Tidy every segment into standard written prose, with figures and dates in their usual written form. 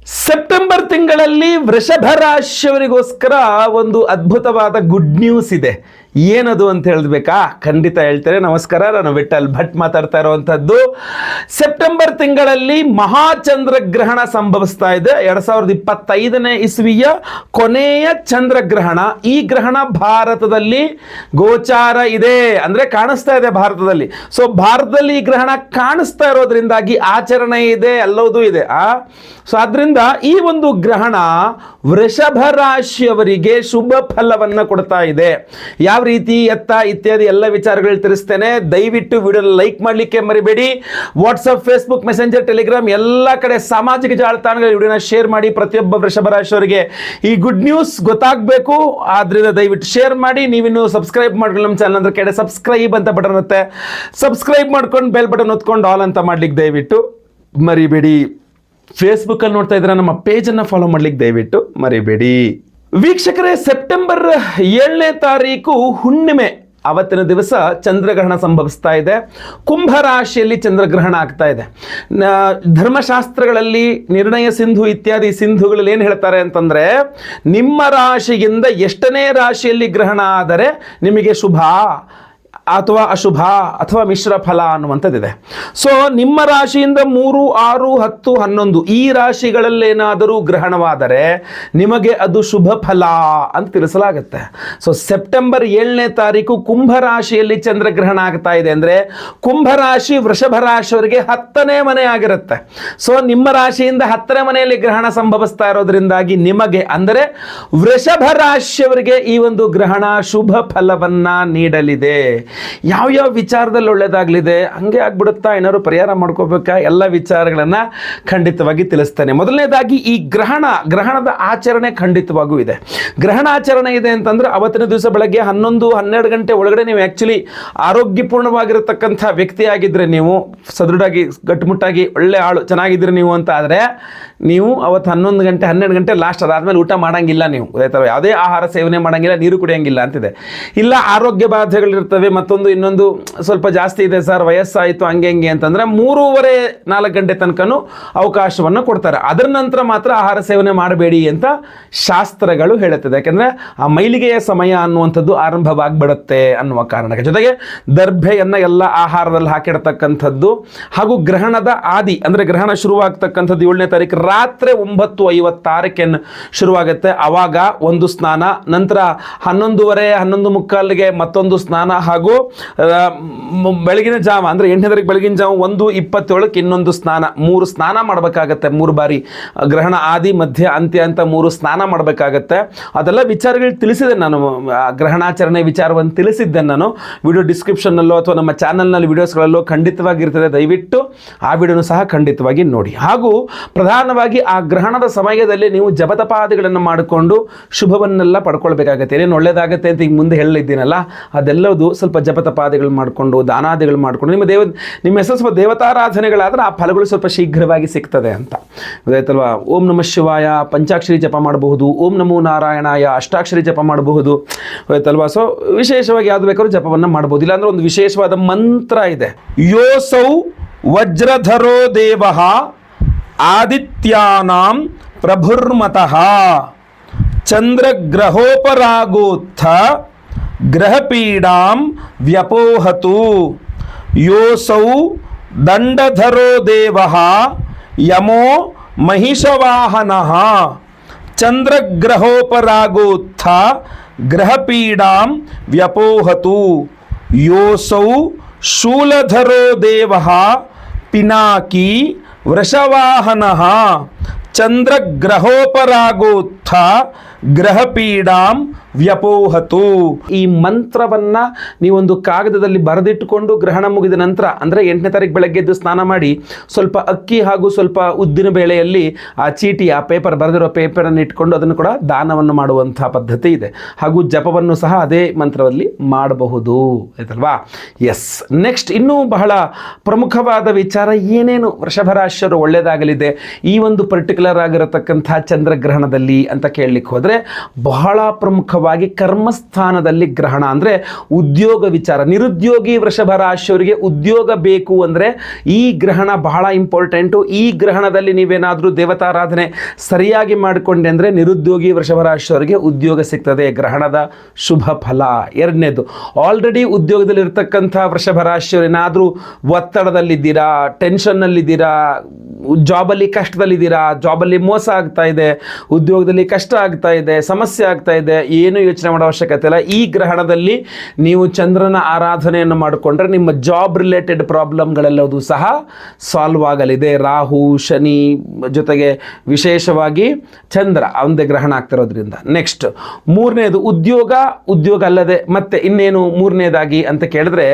September ತಿಂಗಳಲ್ಲಿ ವೃಷಭ ರಾಶಿಯವರಿಗೋಸ್ಕರ ಒಂದು ಅದ್ಭುತವಾದ ಗುಡ್ ನ್ಯೂಸ್ ಇದೆ. ಏನದು ಅಂತ ಹೇಳಬೇಕಾ? ಖಂಡಿತ ಹೇಳ್ತೇನೆ. ನಮಸ್ಕಾರ, ನಾನು ವಿಠಲ್ ಭಟ್ ಮಾತಾಡ್ತಾ ಇರುವಂಥದ್ದು. ಸೆಪ್ಟೆಂಬರ್ ತಿಂಗಳಲ್ಲಿ ಮಹಾಚಂದ್ರಗ್ರಹಣ ಸಂಭವಿಸ್ತಾ ಇದೆ. 2025ನೇ ಇಸ್ವಿಯ ಕೊನೆಯ ಚಂದ್ರಗ್ರಹಣ. ಈ ಗ್ರಹಣ ಭಾರತದಲ್ಲಿ ಗೋಚಾರ ಇದೆ, ಅಂದರೆ ಕಾಣಿಸ್ತಾ ಇದೆ ಭಾರತದಲ್ಲಿ. ಸೊ ಭಾರತದಲ್ಲಿ ಈ ಗ್ರಹಣ ಕಾಣಿಸ್ತಾ ಇರೋದ್ರಿಂದಾಗಿ ಆಚರಣೆ ಇದೆ, ಎಲ್ಲವೂ ಇದೆ. ಸೊ ಆದ್ರಿಂದ ಈ ಒಂದು ಗ್ರಹಣ ವೃಷಭ ರಾಶಿಯವರಿಗೆ ಶುಭ ಫಲವನ್ನು ಕೊಡ್ತಾ ಇದೆ. ಯಾವ ರೀತಿ ಎತ್ತ ಇತ್ಯಾದಿ ಎಲ್ಲ ವಿಚಾರಗಳು ತಿಳಿಸ್ತೇನೆ. ದಯವಿಟ್ಟು ವಿಡಿಯೋ ಲೈಕ್ ಮಾಡಲಿಕ್ಕೆ ಮರಿಬೇಡಿ. ವಾಟ್ಸಪ್, ಫೇಸ್ಬುಕ್, ಮೆಸೆಂಜರ್, ಟೆಲಿಗ್ರಾಮ್ ಎಲ್ಲ ಕಡೆ ಸಾಮಾಜಿಕ ಜಾಲತಾಣಗಳ ವಿಡಿಯೋನ ಶೇರ್ ಮಾಡಿ. ಪ್ರತಿಯೊಬ್ಬ ವೃಷಭ ರಾಶಿಯವರಿಗೆ ಈ ಗುಡ್ ನ್ಯೂಸ್ ಗೊತ್ತಾಗಬೇಕು. ಆದ್ರಿಂದ ದಯವಿಟ್ಟು ಶೇರ್ ಮಾಡಿ. ನೀವಿನ್ನು ಸಬ್ಸ್ಕ್ರೈಬ್ ಮಾಡ್ಕೊಂಡು ನಮ್ಮ ಚಾನಲ್ ಅಂದ್ರೆ ಕಡೆ ಸಬ್ಸ್ಕ್ರೈಬ್ ಅಂತ ಬಟನ್ ಇರುತ್ತೆ, ಸಬ್ಸ್ಕ್ರೈಬ್ ಮಾಡ್ಕೊಂಡು ಬೆಲ್ ಬಟನ್ ಒತ್ಕೊಂಡು ಆಲ್ ಅಂತ ಮಾಡ್ಲಿಕ್ಕೆ ದಯವಿಟ್ಟು ಮರಿಬೇಡಿ. ಫೇಸ್ಬುಕ್ಕಲ್ಲಿ ನೋಡ್ತಾ ಇದ್ರೆ ನಮ್ಮ ಪೇಜನ್ನು ಫಾಲೋ ಮಾಡ್ಲಿಕ್ಕೆ ದಯವಿಟ್ಟು ಮರಿಬೇಡಿ. ವೀಕ್ಷಕರೇ, ಸೆಪ್ಟೆಂಬರ್ 7ನೇ ತಾರೀಕು ಹುಣ್ಣಿಮೆ ಅವತ್ತಿನ ದಿವಸ ಚಂದ್ರಗ್ರಹಣ ಸಂಭವಿಸ್ತಾ ಇದೆ. ಕುಂಭ ರಾಶಿಯಲ್ಲಿ ಚಂದ್ರಗ್ರಹಣ ಆಗ್ತಾ ಇದೆ. ಧರ್ಮಶಾಸ್ತ್ರಗಳಲ್ಲಿ ನಿರ್ಣಯ ಸಿಂಧು ಇತ್ಯಾದಿ ಸಿಂಧುಗಳಲ್ಲಿ ಏನು ಹೇಳ್ತಾರೆ ಅಂತಂದರೆ, ನಿಮ್ಮ ರಾಶಿಯಿಂದ ಎಷ್ಟನೇ ರಾಶಿಯಲ್ಲಿ ಗ್ರಹಣ ಆದರೆ ನಿಮಗೆ ಶುಭ ಅಥವಾ ಅಶುಭ ಅಥವಾ ಮಿಶ್ರ ಫಲ ಅನ್ನುವಂಥದ್ದಿದೆ. ಸೊ ನಿಮ್ಮ ರಾಶಿಯಿಂದ 3, 6, 10, 11 ಈ ರಾಶಿಗಳಲ್ಲೇನಾದರೂ ಗ್ರಹಣವಾದರೆ ನಿಮಗೆ ಅದು ಶುಭ ಫಲ ಅಂತ ತಿಳಿಸಲಾಗುತ್ತೆ. ಸೊ ಸೆಪ್ಟೆಂಬರ್ 7ನೇ ತಾರೀಕು ಕುಂಭ ರಾಶಿಯಲ್ಲಿ ಚಂದ್ರಗ್ರಹಣ ಆಗ್ತಾ ಇದೆ ಅಂದರೆ ಕುಂಭ ರಾಶಿ ವೃಷಭ ರಾಶಿಯವರಿಗೆ 10ನೇ ಮನೆ ಆಗಿರುತ್ತೆ. ಸೊ ನಿಮ್ಮ ರಾಶಿಯಿಂದ 10ನೇ ಮನೆಯಲ್ಲಿ ಗ್ರಹಣ ಸಂಭವಿಸ್ತಾ ಇರೋದ್ರಿಂದಾಗಿ ನಿಮಗೆ ಅಂದರೆ ವೃಷಭ ರಾಶಿಯವರಿಗೆ ಈ ಒಂದು ಗ್ರಹಣ ಶುಭ ಫಲವನ್ನ ನೀಡಲಿದೆ. ಯಾವ ವಿಚಾರದಲ್ಲಿ ಒಳ್ಳೇದಾಗಲಿದೆ, ಹಂಗೆ ಆಗ್ಬಿಡುತ್ತಾ, ಏನಾದ್ರು ಪರಿಹಾರ ಮಾಡ್ಕೋಬೇಕಾ, ಎಲ್ಲ ವಿಚಾರಗಳನ್ನು ಖಂಡಿತವಾಗಿ ತಿಳಿಸ್ತೇನೆ. ಮೊದಲನೇದಾಗಿ ಈ ಗ್ರಹಣದ ಆಚರಣೆ ಖಂಡಿತವಾಗೂ ಇದೆ. ಗ್ರಹಣ ಆಚರಣೆ ಇದೆ ಅಂತಂದ್ರೆ ಅವತ್ತಿನ ದಿವಸ ಬೆಳಗ್ಗೆ 11-12 ಗಂಟೆ ಒಳಗಡೆ ನೀವು ಆ್ಯಕ್ಚುಲಿ ಆರೋಗ್ಯಪೂರ್ಣವಾಗಿರತಕ್ಕಂಥ ವ್ಯಕ್ತಿಯಾಗಿದ್ದರೆ, ನೀವು ಸದೃಢಾಗಿ ಗಟ್ಟುಮುಟ್ಟಾಗಿ ಒಳ್ಳೆ ಆಳು ಚೆನ್ನಾಗಿದ್ದರೆ ನೀವು ಅಂತ ಆದರೆ ನೀವು ಅವತ್ತು 11 ಗಂಟೆ 12 ಗಂಟೆ ಲಾಸ್ಟ್, ಅದಾದಮೇಲೆ ಊಟ ಮಾಡೋಂಗಿಲ್ಲ, ನೀವು ಯಾವುದೇ ಆಹಾರ ಸೇವನೆ ಮಾಡೋಂಗಿಲ್ಲ, ನೀರು ಕುಡಿಯೋಂಗಿಲ್ಲ ಅಂತಿದೆ. ಇಲ್ಲ ಆರೋಗ್ಯ ಬಾಧೆಗಳಿರ್ತವೆ, ಮತ್ತೊಂದು ಇನ್ನೊಂದು ಸ್ವಲ್ಪ ಜಾಸ್ತಿ ಇದೆ ಸರ್, ವಯಸ್ಸಾಯಿತು ಹಂಗೆ ಅಂತಂದರೆ 3:30-4 ಗಂಟೆ ತನಕನೂ ಅವಕಾಶವನ್ನು ಕೊಡ್ತಾರೆ. ಅದರ ನಂತರ ಮಾತ್ರ ಆಹಾರ ಸೇವನೆ ಮಾಡಬೇಡಿ ಅಂತ ಶಾಸ್ತ್ರಗಳು ಹೇಳುತ್ತದೆ. ಯಾಕೆಂದರೆ ಆ ಮೈಲಿಗೆಯ ಸಮಯ ಅನ್ನುವಂಥದ್ದು ಆರಂಭವಾಗಿಬಿಡುತ್ತೆ ಅನ್ನುವ ಕಾರಣಕ್ಕೆ. ಜೊತೆಗೆ ದರ್ಭೆಯನ್ನು ಎಲ್ಲ ಆಹಾರದಲ್ಲಿ ಹಾಕಿಡ್ತಕ್ಕಂಥದ್ದು. ಹಾಗೂ ಗ್ರಹಣದ ಆದಿ ಅಂದರೆ ಗ್ರಹಣ ಶುರುವಾಗ್ತಕ್ಕಂಥದ್ದು 7ನೇ ತಾರೀಕು ರಾತ್ರಿ 9:56 ಶುರುವಾಗುತ್ತೆ. ಆವಾಗ ಒಂದು ಸ್ನಾನ, ನಂತರ 11:30-11:45 ಮತ್ತೊಂದು ಸ್ನಾನ, ಹಾಗೂ ಬೆಳಗಿನ ಜಾವ ಅಂದರೆ 8ನೇ ತಾರೀಕು ಬೆಳಗಿನ ಜಾವ 1:27 ಇನ್ನೊಂದು ಸ್ನಾನ. 3 ಸ್ನಾನ ಮಾಡಬೇಕಾಗತ್ತೆ, 3 ಬಾರಿ. ಗ್ರಹಣ ಆದಿ, ಮಧ್ಯ, ಅಂತ್ಯ ಅಂತ 3 ಸ್ನಾನ ಮಾಡಬೇಕಾಗತ್ತೆ. ಅದೆಲ್ಲ ವಿಚಾರಗಳು ತಿಳಿಸಿದೆ ನಾನು, ಗ್ರಹಣಾಚರಣೆ ವಿಚಾರವನ್ನು ತಿಳಿಸಿದ್ದೆ ನಾನು. ವಿಡಿಯೋ ಡಿಸ್ಕ್ರಿಪ್ಷನ್ನಲ್ಲೋ ಅಥವಾ ನಮ್ಮ ಚಾನಲ್ನಲ್ಲಿ ವಿಡಿಯೋಸ್ಗಳಲ್ಲೋ ಖಂಡಿತವಾಗಿರ್ತದೆ. ದಯವಿಟ್ಟು ಆ ವಿಡಿಯೋನು ಸಹ ಖಂಡಿತವಾಗಿ ನೋಡಿ. ಹಾಗೂ ಪ್ರಧಾನವಾಗಿ ಆ ಗ್ರಹಣದ ಸಮಯದಲ್ಲಿ ನೀವು ಜಪತಪಾದಿಗಳನ್ನು ಮಾಡಿಕೊಂಡು ಶುಭವನ್ನೆಲ್ಲ ಪಡ್ಕೊಳ್ಬೇಕಾಗತ್ತೆ. ಏನೇನು ಒಳ್ಳೇದಾಗತ್ತೆ ಅಂತ ಈಗ ಮುಂದೆ ಹೇಳಿದ್ದೀನಲ್ಲ, ಅದೆಲ್ಲದು ಸ್ವಲ್ಪ ಜಪತಪಾದಿಗಳು ಮಾಡಿಕೊಂಡು ದಾನಾದಿಗಳು ಮಾಡಿಕೊಂಡು ನಿಮ್ಮ ಹೆಸರು ಸ್ವಲ್ಪ ದೇವತಾರಾಧನೆಗಳಾದರೆ ಆ ಫಲಗಳು ಸ್ವಲ್ಪ ಶೀಘ್ರವಾಗಿ ಸಿಗ್ತದೆ ಅಂತ ಗೊತ್ತಾಯ್ತಲ್ವಾ. ಓಂ ನಮಃ ಶಿವಾಯ ಪಂಚಾಕ್ಷರಿ ಜಪ ಮಾಡಬಹುದು, ಓಂ ನಮೋ ನಾರಾಯಣಾಯ ಅಷ್ಟಾಕ್ಷರಿ ಜಪ ಮಾಡಬಹುದು, ಗೊತ್ತಾಯ್ತಲ್ವಾ. ಸೊ ವಿಶೇಷವಾಗಿ ಯಾವುದು ಬೇಕಾದ್ರೂ ಜಪವನ್ನು ಮಾಡಬಹುದು. ಇಲ್ಲಾಂದ್ರೆ ಒಂದು ವಿಶೇಷವಾದ ಮಂತ್ರ ಇದೆ. ಯೋಸೌ ವಜ್ರಧರೋ ದೇವಃ ಆದಿತ್ಯಾನಾಂ ಪ್ರಭುರ್ಮತಃ ಚಂದ್ರಗ್ರಹೋಪರಾಗೋತ್ಥ ಗ್ರಹಪೀಡಾಂ ವ್ಯಪೋಹತು. ಯೋಸೌ ದಂಡಧರೋ ದೇವಃ ಯಮೋ ಮಹಿಷವಾಹನಃ ಚಂದ್ರಗ್ರಹೋಪರಾಗೋತ್ಥ ಗ್ರಹಪೀಡಾಂ ವ್ಯಪೋಹತು. ಯೋಸೌ ಶೂಲಧರೋ ದೇವಃ ಪಿನಾಕಿ ವೃಷವಾಹನಃ ಚಂದ್ರಗ್ರಹೋಪರಾಗೋತ್ಥ ಗ್ರಹಪೀಡಾಂ ವ್ಯಪೋಹತು. ಈ ಮಂತ್ರವನ್ನು ನೀವೊಂದು ಕಾಗದದಲ್ಲಿ ಬರೆದಿಟ್ಟುಕೊಂಡು ಗ್ರಹಣ ಮುಗಿದ ನಂತರ ಅಂದರೆ 8ನೇ ತಾರೀಕು ಬೆಳಗ್ಗೆ ಎದ್ದು ಸ್ನಾನ ಮಾಡಿ ಸ್ವಲ್ಪ ಅಕ್ಕಿ ಹಾಗೂ ಸ್ವಲ್ಪ ಉದ್ದಿನ ಬೇಳೆಯಲ್ಲಿ ಆ ಚೀಟಿ, ಆ ಪೇಪರ್, ಬರೆದಿರೋ ಪೇಪರನ್ನು ಇಟ್ಕೊಂಡು ಅದನ್ನು ಕೂಡ ದಾನವನ್ನು ಮಾಡುವಂಥ ಪದ್ಧತಿ ಇದೆ. ಹಾಗೂ ಜಪವನ್ನು ಸಹ ಅದೇ ಮಂತ್ರದಲ್ಲಿ ಮಾಡಬಹುದು, ಆಯ್ತಲ್ವಾ. ಎಸ್, ನೆಕ್ಸ್ಟ್ ಇನ್ನೂ ಬಹಳ ಪ್ರಮುಖವಾದ ವಿಚಾರ, ಏನೇನು ವೃಷಭ ರಾಶಿಯವರು ಒಳ್ಳೆಯದಾಗಲಿದೆ ಈ ಒಂದು ಪರ್ಟಿಕ್ಯುಲರ್ ಆಗಿರತಕ್ಕಂಥ ಚಂದ್ರಗ್ರಹಣದಲ್ಲಿ ಅಂತ ಕೇಳಲಿಕ್ಕೆ ಹೋದರೆ, ಅಂದರೆ ಬಹಳ ಪ್ರಮುಖವಾಗಿ ಕರ್ಮಸ್ಥಾನದಲ್ಲಿ ಗ್ರಹಣ, ಅಂದರೆ ಉದ್ಯೋಗ ವಿಚಾರ. ನಿರುದ್ಯೋಗಿ ವೃಷಭ ರಾಶಿಯವರಿಗೆ ಉದ್ಯೋಗ ಬೇಕು ಅಂದರೆ ಈ ಗ್ರಹಣ ಬಹಳ ಇಂಪಾರ್ಟೆಂಟು. ಈ ಗ್ರಹಣದಲ್ಲಿ ನೀವೇನಾದರೂ ದೇವತಾರಾಧನೆ ಸರಿಯಾಗಿ ಮಾಡಿಕೊಂಡೆ ಅಂದರೆ ನಿರುದ್ಯೋಗಿ ವೃಷಭ ರಾಶಿಯವರಿಗೆ ಉದ್ಯೋಗ ಸಿಗ್ತದೆ. ಗ್ರಹಣದ ಶುಭ ಫಲ. ಎರಡನೇದು, ಆಲ್ರೆಡಿ ಉದ್ಯೋಗದಲ್ಲಿ ಇರ್ತಕ್ಕಂಥ ವೃಷಭ ರಾಶಿಯವರು ಏನಾದರೂ ಒತ್ತಡದಲ್ಲಿದ್ದೀರಾ, ಟೆನ್ಷನ್ನಲ್ಲಿದ್ದೀರಾ, ಜಾಬಲ್ಲಿ ಕಷ್ಟದಲ್ಲಿದ್ದೀರಾ, ಜಾಬಲ್ಲಿ ಮೋಸ ಆಗ್ತಾ ಇದೆ, ಉದ್ಯೋಗದಲ್ಲಿ ಕಷ್ಟ ಆಗ್ತಾ ಇದೆ, ಸಮಸ್ಯೆ ಆಗ್ತಾ ಇದೆ, ಏನು ಯೋಚನೆ ಮಾಡೋ ಅವಶ್ಯಕತೆ ಇಲ್ಲ. ಈ ಗ್ರಹಣದಲ್ಲಿ ನೀವು ಚಂದ್ರನ ಆರಾಧನೆಯನ್ನು ಮಾಡಿಕೊಂಡ್ರೆ ನಿಮ್ಮ ಜಾಬ್ ರಿಲೇಟೆಡ್ ಪ್ರಾಬ್ಲಮ್ಗಳೆಲ್ಲವೂ ಸಹ ಸಾಲ್ವ್ ಆಗಲಿದೆ. ರಾಹು, ಶನಿ ಜೊತೆಗೆ ವಿಶೇಷವಾಗಿ ಚಂದ್ರ ಒಂದೇ ಗ್ರಹಣ ಆಗ್ತಿರೋದ್ರಿಂದ. ನೆಕ್ಸ್ಟ್ ಮೂರನೇದು, ಉದ್ಯೋಗ ಅಲ್ಲದೆ ಮತ್ತೆ ಇನ್ನೇನು ಮೂರನೇದಾಗಿ ಅಂತ ಕೇಳಿದ್ರೆ,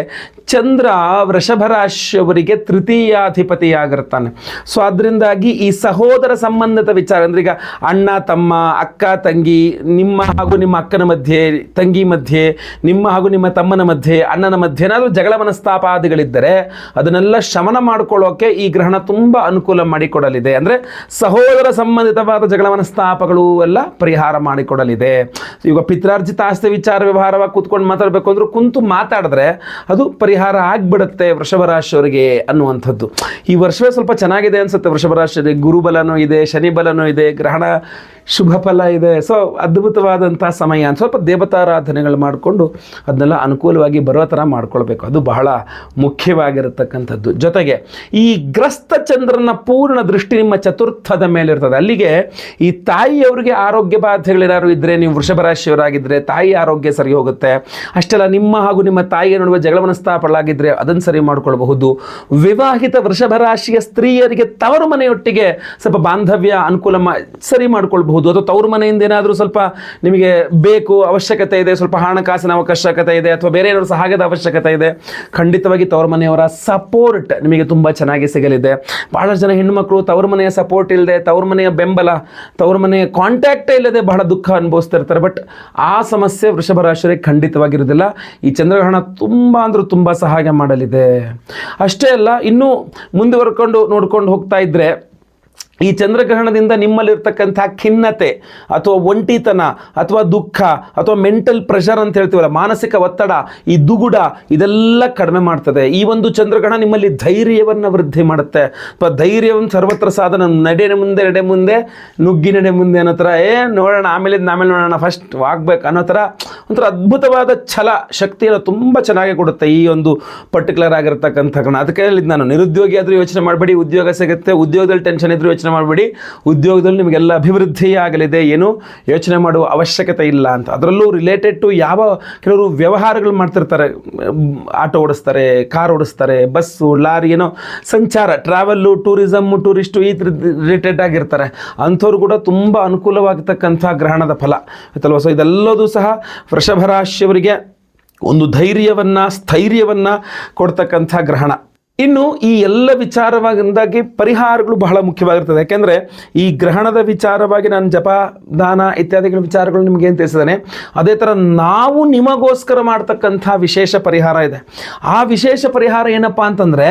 ಚಂದ್ರ ವೃಷಭ ರಾಶಿಯವರಿಗೆ ತೃತೀಯಾಧಿಪತಿಯಾಗಿರ್ತಾನೆ. ಸೊ ಅದರಿಂದಾಗಿ ಈ ಸಹೋದರ ಸಂಬಂಧಿತ ವಿಚಾರ, ಅಂದ್ರೆ ಈಗ ಅಣ್ಣ ತಮ್ಮ, ಅಕ್ಕ ತಂಗಿ, ನಿಮ್ಮ ಹಾಗೂ ನಿಮ್ಮ ಅಕ್ಕನ ಮಧ್ಯೆ, ತಂಗಿ ಮಧ್ಯೆ, ನಿಮ್ಮ ಹಾಗೂ ನಿಮ್ಮ ತಮ್ಮನ ಮಧ್ಯೆ, ಅಣ್ಣನ ಮಧ್ಯೆ ಏನಾದರೂ ಜಗಳ ಮನಸ್ತಾಪಾದಿಗಳಿದ್ದರೆ ಅದನ್ನೆಲ್ಲ ಶಮನ ಮಾಡಿಕೊಳ್ಳೋಕೆ ಈ ಗ್ರಹಣ ತುಂಬ ಅನುಕೂಲ ಮಾಡಿಕೊಡಲಿದೆ. ಅಂದರೆ ಸಹೋದರ ಸಂಬಂಧಿತವಾದ ಜಗಳ ಮನಸ್ತಾಪಗಳು ಎಲ್ಲ ಪರಿಹಾರ ಮಾಡಿಕೊಡಲಿದೆ. ಈಗ ಪಿತ್ರಾರ್ಜಿತ ಆಸ್ತಿ ವಿಚಾರ ವ್ಯವಹಾರವಾಗಿ ಕೂತ್ಕೊಂಡು ಮಾತಾಡಬೇಕು ಅಂದ್ರೂ ಕುಂತು ಮಾತಾಡಿದ್ರೆ ಅದು ಪರಿಹಾರ ಆಗಿಬಿಡುತ್ತೆ ವೃಷಭ ರಾಶಿಯವರಿಗೆ ಅನ್ನುವಂಥದ್ದು. ಈ ವರ್ಷವೇ ಸ್ವಲ್ಪ ಚೆನ್ನಾಗಿದೆ ಅನ್ಸುತ್ತೆ ವೃಷಭ ರಾಶಿಯವರಿಗೆ. ಗುರುಬಲನೂ ಇದೆ, ಶನಿ ಬಲನೂ ಇದೆ, ಗ್ರಹಣ ಶುಭ ಫಲ ಇದೆ. ಸೊ ಅದ್ಭುತವಾದಂಥ ಸಮಯ. ಸ್ವಲ್ಪ ದೇವತಾರಾಧನೆಗಳು ಮಾಡಿಕೊಂಡು ಅದನ್ನೆಲ್ಲ ಅನುಕೂಲವಾಗಿ ಬರೋ ಥರ ಮಾಡ್ಕೊಳ್ಬೇಕು. ಅದು ಬಹಳ ಮುಖ್ಯವಾಗಿರತಕ್ಕಂಥದ್ದು. ಜೊತೆಗೆ ಈ ಗ್ರಸ್ತ ಚಂದ್ರನ ಪೂರ್ಣ ದೃಷ್ಟಿ ನಿಮ್ಮ ಚತುರ್ಥದ ಮೇಲೆ ಇರ್ತದೆ. ಅಲ್ಲಿಗೆ ಈ ತಾಯಿಯವರಿಗೆ ಆರೋಗ್ಯ ಬಾಧೆಗಳೇನಾದ್ರು ಇದ್ದರೆ, ನೀವು ವೃಷಭ ರಾಶಿಯವರಾಗಿದ್ದರೆ ತಾಯಿ ಆರೋಗ್ಯ ಸರಿ ಹೋಗುತ್ತೆ. ಅಷ್ಟೆಲ್ಲ ನಿಮ್ಮ ಹಾಗೂ ನಿಮ್ಮ ತಾಯಿಯ ನಡುವೆ ಜಗಳ ಮನಸ್ತಾಪಗಳಾಗಿದ್ದರೆ ಅದನ್ನು ಸರಿ ಮಾಡ್ಕೊಳ್ಬಹುದು. ವಿವಾಹಿತ ವೃಷಭ ರಾಶಿಯ ಸ್ತ್ರೀಯರಿಗೆ ತವರು ಮನೆಯೊಟ್ಟಿಗೆ ಸ್ವಲ್ಪ ಬಾಂಧವ್ಯ ಅನುಕೂಲ ಸರಿ ಮಾಡ್ಕೊಳ್ಬಹುದು. ಅಥವಾ ತವರು ಮನೆಯಿಂದ ಏನಾದರೂ ಸ್ವಲ್ಪ ನಿಮಗೆ ಬೇಕು, ಅವಶ್ಯಕತೆ ಇದೆ, ಸ್ವಲ್ಪ ಹಣಕಾಸಿನ ಅವಶ್ಯಕತೆ ಇದೆ, ಅಥವಾ ಬೇರೆ ಏನಾದರೂ ಸಹಾಯದ ಅವಶ್ಯಕತೆ ಇದೆ, ಖಂಡಿತವಾಗಿ ತವರು ಮನೆಯವರ ಸಪೋರ್ಟ್ ನಿಮಗೆ ತುಂಬ ಚೆನ್ನಾಗಿ ಸಿಗಲಿದೆ. ಬಹಳಷ್ಟು ಜನ ಹೆಣ್ಣುಮಕ್ಕಳು ತವರು ಮನೆಯ ಸಪೋರ್ಟ್ ಇಲ್ಲದೆ, ತವರು ಮನೆಯ ಬೆಂಬಲ, ತವರು ಮನೆಯ ಕಾಂಟ್ಯಾಕ್ಟೇ ಇಲ್ಲದೆ ಬಹಳ ದುಃಖ ಅನುಭವಿಸ್ತಿರ್ತಾರೆ. ಬಟ್ ಆ ಸಮಸ್ಯೆ ವೃಷಭ ರಾಶಿಯವರಿಗೆ ಖಂಡಿತವಾಗಿರೋದಿಲ್ಲ. ಈ ಚಂದ್ರಗ್ರಹಣ ತುಂಬ ಅಂದ್ರೆ ತುಂಬ ಸಹಾಯ ಮಾಡಲಿದೆ. ಅಷ್ಟೇ ಅಲ್ಲ, ಇನ್ನೂ ಮುಂದುವರ್ಕೊಂಡು ನೋಡ್ಕೊಂಡು ಹೋಗ್ತಾ ಇದ್ದರೆ ಈ ಚಂದ್ರಗ್ರಹಣದಿಂದ ನಿಮ್ಮಲ್ಲಿರ್ತಕ್ಕಂಥ ಖಿನ್ನತೆ ಅಥವಾ ಒಂಟಿತನ ಅಥವಾ ದುಃಖ ಅಥವಾ ಮೆಂಟಲ್ ಪ್ರೆಷರ್ ಅಂತ ಹೇಳ್ತೀವಲ್ಲ, ಮಾನಸಿಕ ಒತ್ತಡ, ಈ ದುಗುಡ, ಇದೆಲ್ಲ ಕಡಿಮೆ ಮಾಡ್ತದೆ. ಈ ಒಂದು ಚಂದ್ರಗ್ರಹಣ ನಿಮ್ಮಲ್ಲಿ ಧೈರ್ಯವನ್ನು ವೃದ್ಧಿ ಮಾಡುತ್ತೆ. ಅಥವಾ ಧೈರ್ಯವನ್ನು ಸರ್ವತ್ರ ಸಾಧನ, ನಡೆ ಮುಂದೆ ನುಗ್ಗಿ ನಡೆ ಮುಂದೆ ಅನ್ನೋ ಥರ, ನೋಡೋಣ ಆಮೇಲೆ ನೋಡೋಣ, ಫಸ್ಟ್ ಆಗ್ಬೇಕು ಅನ್ನೋ ಥರ ಒಂಥರ ಅದ್ಭುತವಾದ ಛಲ ಶಕ್ತಿಯನ್ನು ತುಂಬ ಚೆನ್ನಾಗಿ ಕೊಡುತ್ತೆ ಈ ಒಂದು ಪರ್ಟಿಕ್ಯುಲರ್ ಆಗಿರ್ತಕ್ಕಂಥ ಗ್ರಹಣ. ಅದಕ್ಕೆ ಹೇಳಿದ್ದು ನಾನು, ನಿರುದ್ಯೋಗಿ ಆದರೂ ಯೋಚನೆ ಮಾಡಬೇಡಿ, ಉದ್ಯೋಗ ಸಿಗುತ್ತೆ. ಉದ್ಯೋಗದಲ್ಲಿ ಟೆನ್ಷನ್ ಇದ್ರೂ ಯೋಚನೆ ಮಾಡಬೇಡಿ, ಉದ್ಯೋಗದಲ್ಲಿ ನಿಮಗೆಲ್ಲ ಅಭಿವೃದ್ಧಿ ಆಗಲಿದೆ, ಏನು ಯೋಚನೆ ಮಾಡುವ ಅವಶ್ಯಕತೆ ಇಲ್ಲ ಅಂತ. ಅದರಲ್ಲೂ ರಿಲೇಟೆಡ್ ಟು ಕೆಲವರು ವ್ಯವಹಾರಗಳು ಮಾಡ್ತಿರ್ತಾರೆ, ಆಟೋ ಓಡಿಸ್ತಾರೆ, ಕಾರ್ ಓಡಿಸ್ತಾರೆ, ಬಸ್ಸು, ಲಾರಿ, ಏನೋ ಸಂಚಾರ, ಟ್ರಾವೆಲ್ಲು, ಟೂರಿಸಮ್ಮು, ಟೂರಿಸ್ಟು, ಈ ರಿಲೇಟೆಡ್ ಆಗಿರ್ತಾರೆ. ಅಂಥವ್ರು ಕೂಡ ತುಂಬ ಅನುಕೂಲವಾಗತಕ್ಕಂಥ ಗ್ರಹಣದ ಫಲ ಆಯ್ತಲ್ವ. ಸೊ ಇದೆಲ್ಲದೂ ಸಹ ವೃಷಭ ರಾಶಿಯವರಿಗೆ ಒಂದು ಧೈರ್ಯವನ್ನು, ಸ್ಥೈರ್ಯವನ್ನು ಕೊಡ್ತಕ್ಕಂಥ ಗ್ರಹಣ. ಇನ್ನು ಈ ಎಲ್ಲ ವಿಚಾರವಾಗಿಂದಾಗಿ ಪರಿಹಾರಗಳು ಬಹಳ ಮುಖ್ಯವಾಗಿರ್ತದೆ. ಯಾಕೆಂದರೆ ಈ ಗ್ರಹಣದ ವಿಚಾರವಾಗಿ ನಾನು ಜಪ, ದಾನ ಇತ್ಯಾದಿಗಳ ವಿಚಾರಗಳು ನಿಮಗೆ ಏನು ತಿಳಿಸಿದ್ದೇನೆ, ಅದೇ ಥರ ನಾವು ನಿಮಗೋಸ್ಕರ ಮಾಡ್ತಕ್ಕಂಥ ವಿಶೇಷ ಪರಿಹಾರ ಇದೆ. ಆ ವಿಶೇಷ ಪರಿಹಾರ ಏನಪ್ಪಾ ಅಂತಂದರೆ,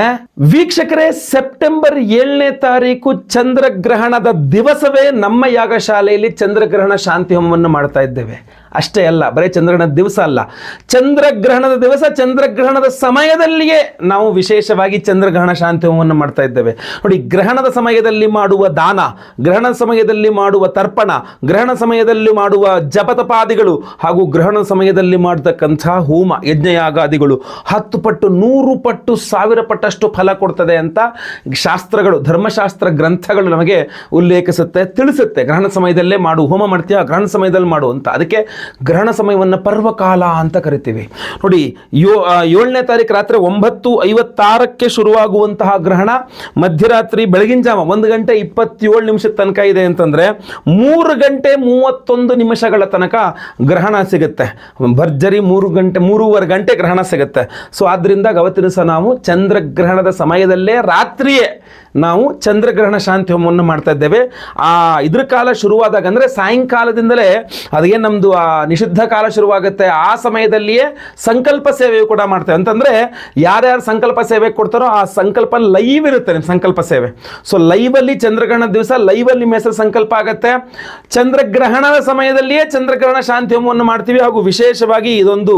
ವೀಕ್ಷಕರೇ, ಸೆಪ್ಟೆಂಬರ್ 7ನೇ ತಾರೀಕು ಚಂದ್ರಗ್ರಹಣದ ದಿವಸವೇ ನಮ್ಮ ಯಾಗಶಾಲೆಯಲ್ಲಿ ಚಂದ್ರಗ್ರಹಣ ಶಾಂತಿ ಹೋಮವನ್ನು ಮಾಡ್ತಾ ಇದ್ದೇವೆ. ಅಷ್ಟೇ ಅಲ್ಲ, ಬರೀ ಚಂದ್ರಗ್ರಹಣದ ದಿವಸ ಅಲ್ಲ, ಚಂದ್ರಗ್ರಹಣದ ದಿವಸ ಚಂದ್ರಗ್ರಹಣದ ಸಮಯದಲ್ಲಿಯೇ ನಾವು ವಿಶೇಷವಾಗಿ ಚಂದ್ರಗ್ರಹಣ ಶಾಂತಿ ಹೋಮವನ್ನು ಮಾಡ್ತಾ ಇದ್ದೇವೆ. ನೋಡಿ, ಗ್ರಹಣದ ಸಮಯದಲ್ಲಿ ಮಾಡುವ ದಾನ, ಗ್ರಹಣದ ಸಮಯದಲ್ಲಿ ಮಾಡುವ ತರ್ಪಣ, ಗ್ರಹಣ ಸಮಯದಲ್ಲಿ ಮಾಡುವ ಜಪತಪಾದಿಗಳು ಹಾಗೂ ಗ್ರಹಣ ಸಮಯದಲ್ಲಿ ಮಾಡತಕ್ಕಂಥ ಹೋಮ ಯಜ್ಞಯಾಗಾದಿಗಳು 10 ಪಟ್ಟು 100 ಪಟ್ಟು 1000 ಪಟ್ಟಷ್ಟು ಫಲ ಕೊಡ್ತದೆ ಅಂತ ಶಾಸ್ತ್ರಗಳು, ಧರ್ಮಶಾಸ್ತ್ರ ಗ್ರಂಥಗಳು ನಮಗೆ ಉಲ್ಲೇಖಿಸುತ್ತೆ, ತಿಳಿಸುತ್ತೆ. ಗ್ರಹಣ ಸಮಯದಲ್ಲೇ ಮಾಡು, ಹೋಮ ಮಾಡ್ತೀಯ ಗ್ರಹಣ ಸಮಯದಲ್ಲಿ ಮಾಡು ಅಂತ. ಅದಕ್ಕೆ ಗ್ರಹಣ ಸಮಯವನ್ನು ಪರ್ವಕಾಲ ಅಂತ ಕರಿತೀವಿ. ನೋಡಿ, 7ನೇ ತಾರೀಕು ರಾತ್ರಿ 9:56 ಶುರುವಾಗುವಂತಹ ಗ್ರಹಣ ಮಧ್ಯರಾತ್ರಿ ಬೆಳಗಿನ ಜಾವ 1:27 ತನಕ ಇದೆ ಅಂತಂದರೆ 3:31 ತನಕ ಗ್ರಹಣ ಸಿಗುತ್ತೆ. ಭರ್ಜರಿ 3:30 ಗಂಟೆ ಗ್ರಹಣ ಸಿಗುತ್ತೆ. ಸೊ ಆದ್ದರಿಂದ ಅವತ್ತಿನ ಸಹ ನಾವು ಚಂದ್ರಗ್ರಹಣದ ಸಮಯದಲ್ಲೇ ರಾತ್ರಿಯೇ ನಾವು ಚಂದ್ರಗ್ರಹಣ ಶಾಂತಿ ಹೋಮವನ್ನು ಮಾಡ್ತಾ ಇದ್ದೇವೆ. ಇದ್ರ ಕಾಲ ಶುರುವಾದಾಗ ಅಂದರೆ ಸಾಯಂಕಾಲದಿಂದಲೇ ಅದೇನು ನಮ್ಮದು ಆ ನಿಷಿದ್ಧ ಕಾಲ ಶುರುವಾಗುತ್ತೆ ಆ ಸಮಯದಲ್ಲಿಯೇ ಸಂಕಲ್ಪ ಸೇವೆಯು ಕೂಡ ಮಾಡ್ತೇವೆ. ಅಂತಂದರೆ ಯಾರ್ಯಾರು ಸಂಕಲ್ಪ ಸೇವೆ ಕೊಡ್ತಾರೋ ಆ ಸಂಕಲ್ಪ ಲೈವ್ ಇರುತ್ತೆ ನಿಮ್ಮ ಸಂಕಲ್ಪ ಸೇವೆ. ಸೊ ಲೈವಲ್ಲಿ ಚಂದ್ರಗ್ರಹಣದ ದಿವಸ ಲೈವಲ್ಲಿ ನಿಮ್ಮ ಹೆಸರು ಸಂಕಲ್ಪ ಆಗುತ್ತೆ. ಚಂದ್ರಗ್ರಹಣದ ಸಮಯದಲ್ಲಿಯೇ ಚಂದ್ರಗ್ರಹಣ ಶಾಂತಿ ಹೋಮವನ್ನು ಮಾಡ್ತೀವಿ. ಹಾಗೂ ವಿಶೇಷವಾಗಿ ಇದೊಂದು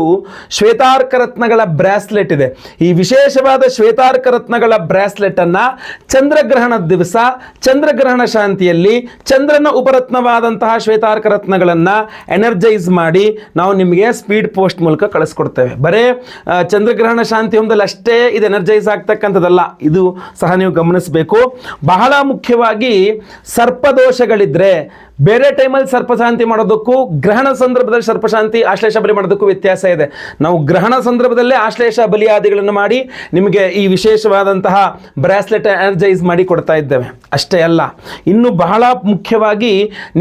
ಶ್ವೇತಾರ್ಕ ರತ್ನಗಳ ಬ್ರಾಸ್ಲೆಟ್ ಇದೆ. ಈ ವಿಶೇಷವಾದ ಶ್ವೇತಾರ್ಕ ರತ್ನಗಳ ಬ್ರಾಸ್ಲೆಟನ್ನು ಚಂದ್ರಗ್ರಹಣದ ದಿವಸ ಚಂದ್ರಗ್ರಹಣ ಶಾಂತಿಯಲ್ಲಿ ಚಂದ್ರನ ಉಪರತ್ನವಾದಂತಹ ಶ್ವೇತಾರ್ಕ ರತ್ನಗಳನ್ನು ಎನರ್ಜೈಸ್ ಮಾಡಿ ನಾವು ನಿಮಗೆ ಸ್ಪೀಡ್ ಪೋಸ್ಟ್ ಮೂಲಕ ಕಳಿಸ್ಕೊಡ್ತೇವೆ. ಬರೇ ಚಂದ್ರಗ್ರಹಣ ಶಾಂತಿ ಹೋಮದಲ್ಲಿ ಅಷ್ಟೇ ಇದು ಎನರ್ಜೈಸ್ ಆಗ್ತಕ್ಕಂಥದ್ದಲ್ಲ, ಇದು ಸಹ ನೀವು ಗಮನಿಸಬೇಕು. ಬಹಳ ಮುಖ್ಯವಾಗಿ ಸರ್ಪದೋಷಗಳಿದ್ರೆ ಬೇರೆ ಟೈಮಲ್ಲಿ ಸರ್ಪಶಾಂತಿ ಮಾಡೋದಕ್ಕೂ ಗ್ರಹಣ ಸಂದರ್ಭದಲ್ಲಿ ಸರ್ಪಶಾಂತಿ ಆಶ್ಲೇಷ ಬಲಿ ಮಾಡೋದಕ್ಕೂ ವ್ಯತ್ಯಾಸ ಇದೆ. ನಾವು ಗ್ರಹಣ ಸಂದರ್ಭದಲ್ಲೇ ಆಶ್ಲೇಷ ಬಲಿಯಾದಿಗಳನ್ನು ಮಾಡಿ ನಿಮಗೆ ಈ ವಿಶೇಷವಾದಂತಹ ಬ್ರಾಸ್ಲೆಟ್ ಎನರ್ಜೈಸ್ ಮಾಡಿ ಕೊಡ್ತಾ ಇದ್ದೇವೆ. ಅಷ್ಟೇ ಅಲ್ಲ, ಇನ್ನು ಬಹಳ ಮುಖ್ಯವಾಗಿ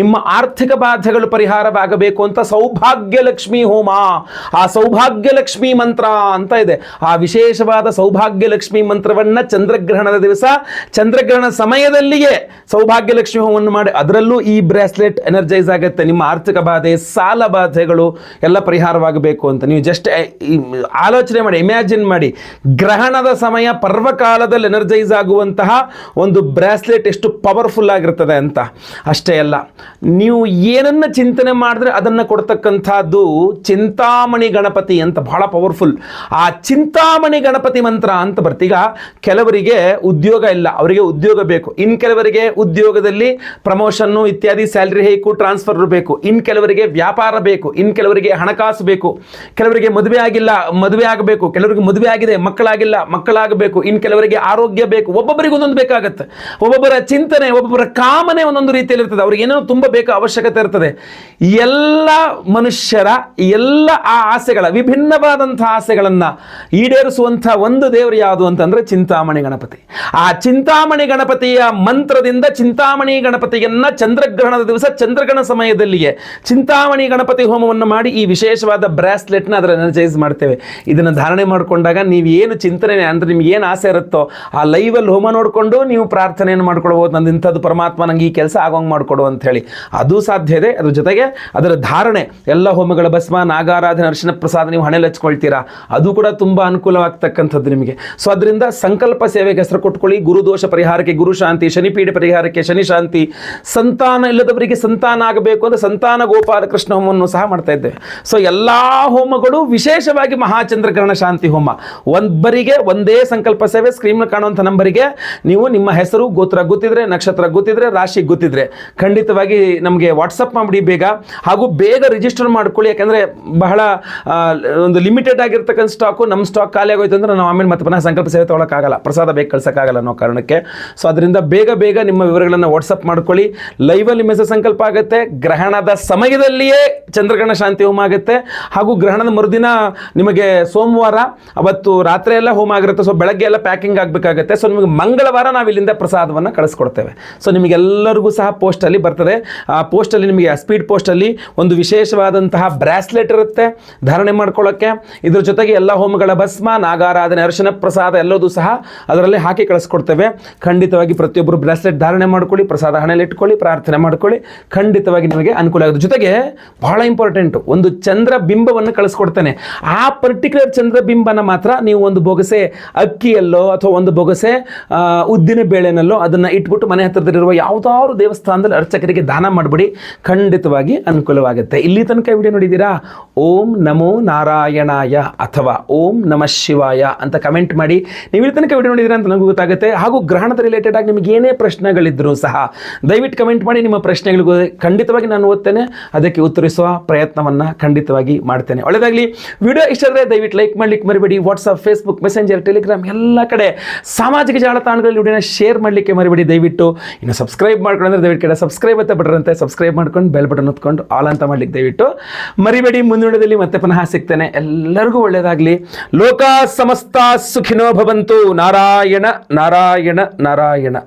ನಿಮ್ಮ ಆರ್ಥಿಕ ಬಾಧೆಗಳು ಪರಿಹಾರವಾಗಬೇಕು ಅಂತ ಸೌಭಾಗ್ಯ ಲಕ್ಷ್ಮಿ ಹೋಮ, ಆ ಸೌಭಾಗ್ಯ ಲಕ್ಷ್ಮಿ ಮಂತ್ರ ಅಂತ ಇದೆ. ಆ ವಿಶೇಷವಾದ ಸೌಭಾಗ್ಯ ಲಕ್ಷ್ಮಿ ಮಂತ್ರವನ್ನು ಚಂದ್ರಗ್ರಹಣದ ದಿವಸ ಚಂದ್ರಗ್ರಹಣ ಸಮಯದಲ್ಲಿಯೇ ಸೌಭಾಗ್ಯ ಲಕ್ಷ್ಮಿ ಹೋಮವನ್ನು ಮಾಡಿ ಅದರಲ್ಲೂ ಈ ಬ್ರಾಸ್ಲೆಟ್ ಎನರ್ಜೈಸ್ ಆಗುತ್ತೆ. ನಿಮ್ಮ ಆರ್ಥಿಕ ಬಾಧೆ, ಸಾಲ ಬಾಧೆಗಳು ಎಲ್ಲ ಪರಿಹಾರವಾಗಬೇಕು ಅಂತ ನೀವು ಜಸ್ಟ್ ಆಲೋಚನೆ ಮಾಡಿ, ಇಮ್ಯಾಜಿನ್ ಮಾಡಿ, ಗ್ರಹಣದ ಸಮಯ ಪರ್ವಕಾಲದಲ್ಲಿ ಎನರ್ಜೈಸ್ ಆಗುವಂತಹ ಒಂದು ಬ್ರಾಸ್ಲೆಟ್ ಎಷ್ಟು ಪವರ್ಫುಲ್ ಆಗಿರ್ತದೆ ಅಂತ. ಅಷ್ಟೇ ಅಲ್ಲ, ನೀವು ಏನನ್ನು ಚಿಂತನೆ ಮಾಡಿದ್ರೆ ಅದನ್ನು ಕೊಡ್ತಕ್ಕಂಥದ್ದು ಚಿಂತಾಮಣಿ ಗಣಪತಿ ಅಂತ ಬಹಳ ಪವರ್ಫುಲ್. ಆ ಚಿಂತಾಮಣಿ ಗಣಪತಿ ಮಂತ್ರ ಅಂತ ಬರ್ತೀಗ ಕೆಲವರಿಗೆ ಉದ್ಯೋಗ ಇಲ್ಲ, ಅವರಿಗೆ ಉದ್ಯೋಗ ಬೇಕು. ಇನ್ನು ಕೆಲವರಿಗೆ ಉದ್ಯೋಗದಲ್ಲಿ ಪ್ರಮೋಷನ್ನು ಇತ್ಯಾದಿ ಸ್ಯಾಲ್ರಿ ಹೈಕು ಟ್ರಾನ್ಸ್ಫರ್ ಬೇಕು. ಇನ್ನು ಕೆಲವರಿಗೆ ವ್ಯಾಪಾರ ಬೇಕು, ಇನ್ನು ಕೆಲವರಿಗೆ ಹಣಕಾಸು ಬೇಕು, ಕೆಲವರಿಗೆ ಮದುವೆ ಆಗಿಲ್ಲ ಮದುವೆ ಆಗಬೇಕು, ಕೆಲವರಿಗೆ ಮದುವೆ ಆಗಿದೆ ಮಕ್ಕಳಾಗಿಲ್ಲ ಮಕ್ಕಳಾಗಬೇಕು, ಇನ್ನು ಕೆಲವರಿಗೆ ಆರೋಗ್ಯ ಬೇಕು. ಒಬ್ಬೊಬ್ಬರಿಗೆ ಒಂದೊಂದು ಬೇಕಾಗುತ್ತೆ. ಒಬ್ಬೊಬ್ಬರ ಚಿಂತನೆ, ಒಬ್ಬೊಬ್ಬರ ಕಾಮನೆ ಒಂದೊಂದು ರೀತಿಯಲ್ಲಿ ಇರ್ತದೆ. ಅವ್ರಿಗೆ ಏನೋ ತುಂಬ ಬೇಕು ಅವಶ್ಯಕತೆ ಇರ್ತದೆ. ಎಲ್ಲ ಮನುಷ್ಯರ ಎಲ್ಲ ಆ ಆಸೆಗಳ ವಿಭಿನ್ನವಾದಂಥ ಆಸೆಗಳನ್ನು ಈಡೇರಿಸುವಂಥ ಒಂದು ದೇವರು ಯಾವುದು ಅಂತಂದರೆ ಚಿಂತಾಮಣಿ ಗಣಪತಿ. ಆ ಚಿಂತಾಮಣಿ ಗಣಪತಿಯ ಮಂತ್ರದಿಂದ ಚಿಂತಾಮಣಿ ಗಣಪತಿಯನ್ನ ಚಂದ್ರಗ್ರಹಣದ ದಿವಸ ಚಂದ್ರಗ್ರಹಣ ಸಮಯದಲ್ಲಿಯೇ ಚಿಂತಾಮಣಿ ಗಣಪತಿ ಹೋಮವನ್ನು ಮಾಡಿ ಈ ವಿಶೇಷವಾದ ಬ್ರಾಸ್ಲೆಟ್ನ ಅದರ ಎನರ್ಜೈಸ್ ಮಾಡ್ತೇವೆ. ಇದನ್ನು ಧಾರಣೆ ಮಾಡಿಕೊಂಡಾಗ ನೀವು ಏನು ಚಿಂತನೆ ಅಂದರೆ ನಿಮ್ಗೆ ಏನು ಆಸೆ ಇರುತ್ತೋ ಆ ಲೈವಲ್ಲಿ ಹೋಮ ನೋಡಿಕೊಂಡು ನೀವು ಪ್ರಾರ್ಥನೆಯನ್ನು ಮಾಡ್ಕೊಳ್ಬೋದು. ನಂದು ಇಂಥದ್ದು ಪರಮಾತ್ಮ ನಂಗೆ ಈ ಕೆಲಸ ಆಗೋಂಗೆ ಮಾಡಿಕೊಡು ಅಂತ ಹೇಳಿ ಅದು ಸಾಧ್ಯ ಇದೆ. ಅದ್ರ ಜೊತೆಗೆ ಅದರ ಧಾರಣೆ ಎಲ್ಲ ಹೋಮಗಳ ಭಸ್ಮ, ನಾಗಾರಾಧನೆ, ಅರ್ಶಿನ ಪ್ರಸಾದ ನೀವು ಹಣೆಯಲ್ಲಿ ಹಚ್ಕೊಳ್ತೀರಾ, ಅದು ಕೂಡ ತುಂಬ ಅನುಕೂಲವಾಗ್ತಕ್ಕಂಥದ್ದು ನಿಮಗೆ. ಸೊ ಅದರಿಂದ ಸಂಕಲ್ಪ ಸೇವೆಗೆ ಹೆಸರು ಕೊಟ್ಕೊಳ್ಳಿ. ಗುರುದೋಷ ಪರಿಹಾರಕ್ಕೆ ಗುರು ಶಾಂತಿ, ಶನಿಪೀಠ ಪರಿಹಾರಕ್ಕೆ ಶನಿ ಶಾಂತಿ, ಸಂತಾನ ಇಲ್ಲದವರಿಗೆ ಸಂತಾನ ಆಗಬೇಕು ಅಂದರೆ ಸಂತಾನ ಗೋಪಾಲ ಕೃಷ್ಣ ಹೋಮವನ್ನು ಸಹ ಮಾಡ್ತಾ ಇದ್ದೇವೆ. ಸೊ ಎಲ್ಲ ಹೋಮಗಳು ವಿಶೇಷವಾಗಿ ಮಹಾಚಂದ್ರಗ್ರಹಣ ಶಾಂತಿ ಹೋಮ. ಒಬ್ಬರಿಗೆ ಒಂದೇ ಸಂಕಲ್ಪ ಸೇವೆ ಸ್ಕ್ರೀನ್ ಕಾಣುವಂಥ ನಂಬರಿಗೆ ನೀವು ನಿಮ್ಮ ಹೆಸರು, ಗೋತ್ರ ಗೊತ್ತಿದ್ರೆ, ನಕ್ಷತ್ರ ಗೊತ್ತಿದ್ರೆ, ರಾಶಿ ಗೊತ್ತಿದ್ರೆ ಖಂಡಿತವಾಗಿ ನಮಗೆ ವಾಟ್ಸಪ್ ಮಾಡಿಬಿಡಿ ಬೇಗ. ಹಾಗೂ ಬೇಗ ರಿಜಿಸ್ಟರ್ ಮಾಡ್ಕೊಳ್ಳಿ. ಯಾಕಂದರೆ ಬಹಳ ಒಂದು ಲಿಮಿಟೆಡ್ ಆಗಿರ್ತಕ್ಕಂಥ ಸ್ಟಾಕು, ನಮ್ಮ ಸ್ಟಾಕ್ ಖಾಲಿ ಆಗೋಯ್ತು ಅಂದರೆ ನಾವು ಆಮೇಲೆ ಮತ್ತೆ ಪುನಃ ಸಂಕಲ್ಪ ಸೇವೆ ತೊಗೊಳಕ್ಕಾಗಲ್ಲ, ಪ್ರಸಾದ ಬೇಗ ಕಳ್ಸೋಕ್ಕಾಗಲ್ಲ ಅನ್ನೋ ಕಾರಣಕ್ಕೆ. ಸೊ ಅದರಿಂದ ಬೇಗ ಬೇಗ ನಿಮ್ಮ ವಿವರಗಳನ್ನು ವಾಟ್ಸಪ್ ಮಾಡ್ಕೊಳ್ಳಿ. ಲೈವಲ್ಲಿ ಮೆಸೇಜ್ ಸಂಕಲ್ಪ ಆಗುತ್ತೆ. ಗ್ರಹಣದ ಸಮಯದಲ್ಲಿಯೇ ಚಂದ್ರಗ್ರಹಣ ಶಾಂತಿ ಹೋಮ ಆಗುತ್ತೆ. ಹಾಗೂ ಗ್ರಹಣದ ಮರುದಿನ ನಿಮಗೆ ಸೋಮವಾರ ಅವತ್ತು ರಾತ್ರಿ ಎಲ್ಲ ಹೋಮ ಆಗಿರುತ್ತೆ. ಸೊ ಬೆಳಗ್ಗೆ ಎಲ್ಲ ಪ್ಯಾಕಿಂಗ್ ಆಗಬೇಕಾಗುತ್ತೆ. ಸೊ ನಿಮಗೆ ಮಂಗಳವಾರ ನಾವು ಇಲ್ಲಿಂದ ಪ್ರಸಾದವನ್ನು ಕಳಿಸ್ಕೊಡ್ತೇವೆ. ಸೊ ನಿಮಗೆಲ್ಲರಿಗೂ ಸಹ ಪೋಸ್ಟಲ್ಲಿ ಬರ್ತದೆ. ಆ ಪೋಸ್ಟಲ್ಲಿ ನಿಮಗೆ ಸ್ಪೀಡ್ ಪೋಸ್ಟಲ್ಲಿ ಒಂದು ವಿಶೇಷವಾದಂತಹ ಬ್ರಾಸ್ಲೆಟ್ ಇರುತ್ತೆ ಧಾರಣೆ ಮಾಡ್ಕೊಳ್ಳೋಕ್ಕೆ. ಇದ್ರ ಜೊತೆಗೆ ಎಲ್ಲ ಹೋಮಗಳ ಭಸ್ಮ, ನಾಗಾರಾಧನೆ, ಅರ್ಶನ ಪ್ರಸಾದ ಎಲ್ಲದೂ ಸಹ ಅದರಲ್ಲಿ ಹಾಕಿ ಕಳಿಸ್ಕೊಡ್ತೇವೆ. ಖಂಡಿತವಾಗಿ ಪ್ರತಿಯೊಬ್ಬರು ಬ್ರಾಸ್ಲೆಟ್ ಧಾರಣೆ ಮಾಡ್ಕೊಳ್ಳಿ, ಪ್ರಸಾದ ಹಣೆಯಲ್ಲಿ ಇಟ್ಕೊಳ್ಳಿ, ಪ್ರಾರ್ಥನೆ ಮಾಡ್ಕೊಳ್ಳಿ. ಖಂಡಿತವಾಗಿ ನಿಮಗೆ ಅನುಕೂಲ ಆಗುತ್ತೆ. ಜೊತೆಗೆ ಬಹಳ ಇಂಪಾರ್ಟೆಂಟು, ಒಂದು ಚಂದ್ರ ಬಿಂಬವನ್ನು ಕಳಿಸ್ಕೊಡ್ತೇನೆ. ಆ ಪರ್ಟಿಕ್ಯುಲರ್ ಚಂದ್ರ ಬಿಂಬನ ಮಾತ್ರ ನೀವು ಒಂದು ಬೊಗಸೆ ಅಕ್ಕಿಯಲ್ಲೋ ಅಥವಾ ಒಂದು ಬೊಗಸೆ ಉದ್ದಿನ ಬೇಳೆನಲ್ಲೋ ಅದನ್ನು ಇಟ್ಬಿಟ್ಟು ಮನೆ ಹತ್ತಿರದಲ್ಲಿರುವ ಯಾವುದಾದ್ರು ದೇವಸ್ಥಾನದಲ್ಲಿ ಅರ್ಚಕರಿಗೆ ದಾನ ಮಾಡಿಬಿಡಿ. ಖಂಡಿತವಾಗಿ ಅನುಕೂಲವಾಗುತ್ತೆ. ಇಲ್ಲಿ ತನಕ ವಿಡಿಯೋ ನೋಡಿದ್ದೀರಾ? ಓಂ ನಮೋ ನಾರಾಯಣಾಯ ಅಥವಾ ಓಂ ನಮಃ ಶಿವಾಯ ಅಂತ ಕಮೆಂಟ್ ಮಾಡಿ. ನೀವು ಇಲ್ಲಿ ತನಕ ವಿಡಿಯೋ ನೋಡಿದ್ದೀರಾ ಅಂತ ನನಗೂ ಗೊತ್ತಾಗುತ್ತೆ. ಹಾಗೂ ಗ್ರಹಣದ ರಿಲೇಟೆಡ್ ಆಗಿ ನಿಮಗೆ ಏನೇ ಪ್ರಶ್ನೆಗಳಿದ್ದರೂ ಸಹ ದಯವಿಟ್ಟು ಕಮೆಂಟ್ ಮಾಡಿ. ನಿಮ್ಮ ಪ್ರಶ್ನೆಗಳಿಗೂ ಖಂಡಿತವಾಗಿ ನಾನು ಓದ್ತೇನೆ, ಅದಕ್ಕೆ ಉತ್ತರಿಸುವ ಪ್ರಯತ್ನವನ್ನು ಖಂಡಿತವಾಗಿ ಮಾಡ್ತೇನೆ. ಒಳ್ಳೆಯದಾಗಲಿ. ವಿಡಿಯೋ ಇಷ್ಟ ಆದರೆ ದಯವಿಟ್ಟು ಲೈಕ್ ಮಾಡಲಿಕ್ಕೆ ಮರಿಬೇಡಿ. ವಾಟ್ಸಪ್, ಫೇಸ್ಬುಕ್, ಮೆಸೆಂಜರ್, ಟೆಲಿಗ್ರಾಮ್ ಎಲ್ಲ ಕಡೆ ಸಾಮಾಜಿಕ ಜಾಲತಾಣಗಳಲ್ಲಿ ವಿಡಿಯೋನ ಶೇರ್ ಮಾಡಲಿಕ್ಕೆ ಮರಿಬೇಡಿ ದಯವಿಟ್ಟು. ಇನ್ನು ಸಬ್ಸ್ಕ್ರೈಬ್ ಮಾಡ್ಕೊಂಡ್ರೆ ದಯವಿಟ್ಟು ಕಡೆ ಸಬ್ಸ್ಕ್ರೈಬ್ ಅಂತ ಬಟರಂತೆ ಸಬ್ಸ್ಕ್ರೈಬ್ ಮಾಡ್ಕೊಂಡು ಬೆಲ್ ಬಟನ್ ಹೊತ್ಕೊಂಡು ಆಲ್ ಅಂತ ಮಾಡ್ಲಿಕ್ಕೆ ದಯವಿಟ್ಟು ಮರಿಬೇಡಿ. ಮುಂದಿನ ವಿಡಿಯೋದಲ್ಲಿ ಮತ್ತೆ ಪುನಃ ಸಿಗ್ತೇನೆ. ಎಲ್ಲರಿಗೂ ಒಳ್ಳೆಯದಾಗಲಿ. ಲೋಕ ಸಮಸ್ತ ಸುಖಿನೋ ಭವಂತು. ನಾರಾಯಣ ನಾರಾಯಣ ನಾರಾಯಣ.